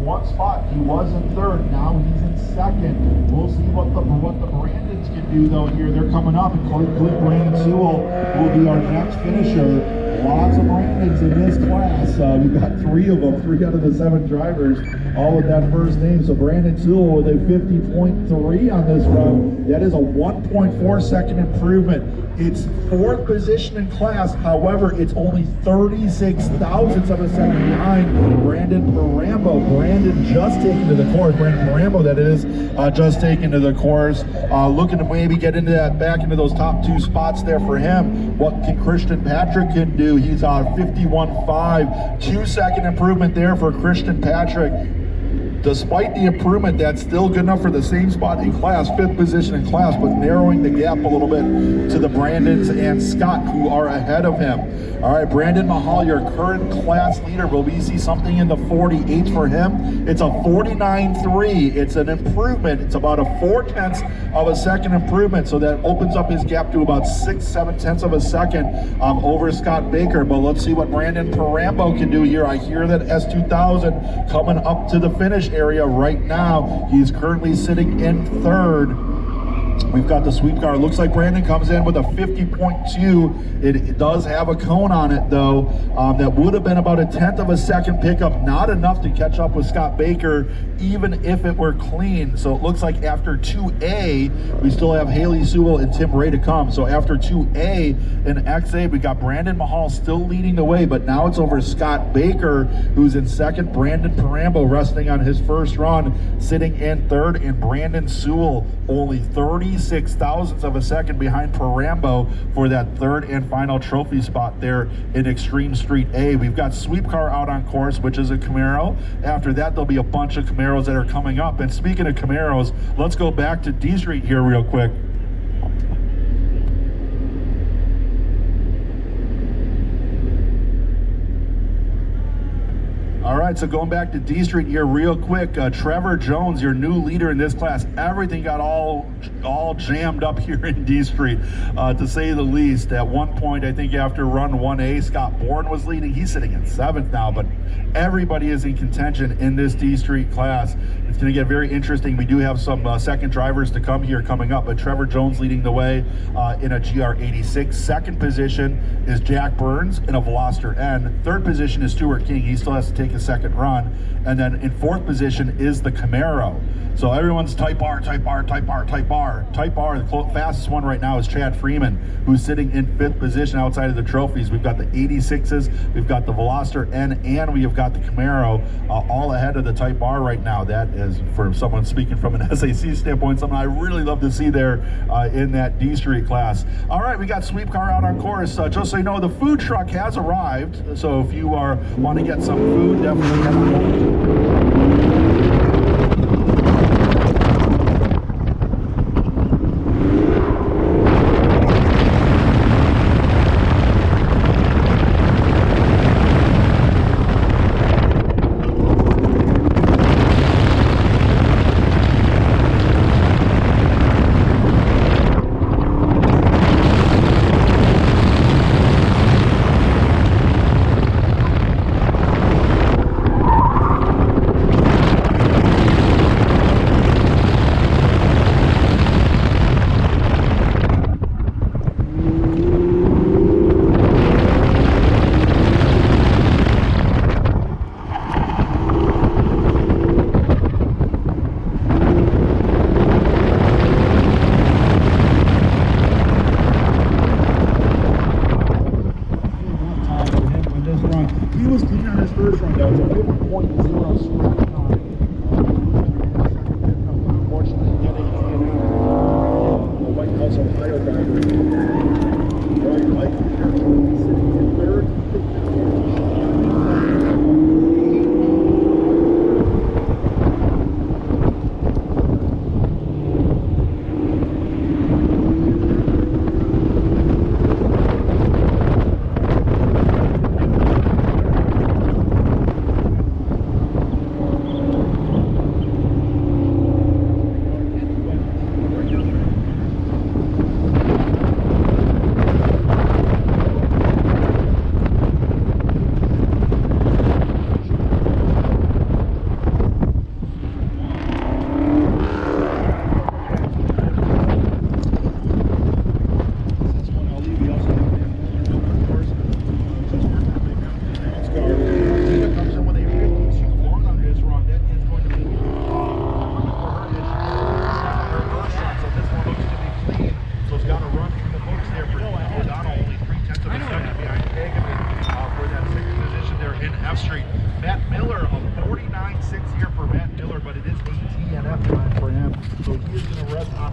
one spot. He was in third. Now he's in second. We'll see what the Brandons can do though here. They're coming up, and Cliff Brandon Sewell will be our next finisher. Lots of Brandons in this class. We've got 3 of them, 3 out of the 7 drivers, all with that first name. So Brandon Sewell with a 50.3 on this run. That is a 1.4 second improvement. It's 4th position in class. However, it's only 36 thousandths of a second behind Brandon Parambo. Brandon just taken to the course. Brandon Parambo, that is, just taken to the course. Looking to maybe get into that, back into those top 2 spots there for him. What can Christian Patrick can do? He's on 51.5. 2 second improvement there for Christian Patrick. Despite the improvement, that's still good enough for the same spot in class, 5th position in class, but narrowing the gap a little bit to the Brandons and Scott, who are ahead of him. All right, Brandon Mahal, your current class leader. Will we see something in the 48s for him? It's a 49.3. It's an improvement. It's about a 0.4 of a second improvement, so that opens up his gap to about 6-7 tenths of a second over Scott Baker. But let's see what Brandon Parambo can do here. I hear that S2000 coming up to the finish area right now. He's currently sitting in 3rd. We've got the sweep car. Looks like Brandon comes in with a 50.2. It does have a cone on it though. That would have been about a 1/10 of a second pickup. Not enough to catch up with Scott Baker, even if it were clean. So it looks like after 2A, we still have Haley Sewell and Tim Ray to come. So after 2A and XA, we got Brandon Mahal still leading the way, but now it's over Scott Baker, who's in 2nd. Brandon Parambo resting on his first run, sitting in 3rd, and Brandon Sewell only 36 thousandths of a second behind Parambo for that 3rd and final trophy spot there in Extreme Street A. We've got sweep car out on course, which is a Camaro. After that, there'll be a bunch of Camaros that are coming up. And speaking of Camaros, let's go back to D Street here real quick. All right, so going back to D Street here real quick, Trevor Jones, your new leader in this class. Everything got all jammed up here in D Street, to say the least. At one point, I think after run 1A, Scott Bourne was leading. He's sitting in 7th now, but everybody is in contention in this D Street class. It's going to get very interesting. We do have some second drivers to come here coming up, but Trevor Jones leading the way in a GR86. 2nd position is Jack Burns in a Veloster N. 3rd position is Stuart King. He still has to take a second run. And then in 4th position is the Camaro. So everyone's Type R, Type R, Type R, Type R. Type R, the fastest one right now is Chad Freeman, who's sitting in 5th position outside of the trophies. We've got the 86s, we've got the Veloster N, and we have got the Camaro all ahead of the Type R right now. That is, for someone speaking from an SAC standpoint, something I really love to see there in that D Street class. All right, we got sweep car out on course. Just so you know, the food truck has arrived. So if you want to get some food, definitely head on over. F Street. Matt Miller, a 49.6 here for Matt Miller, but it is a TNF time for him. So he is going to rest on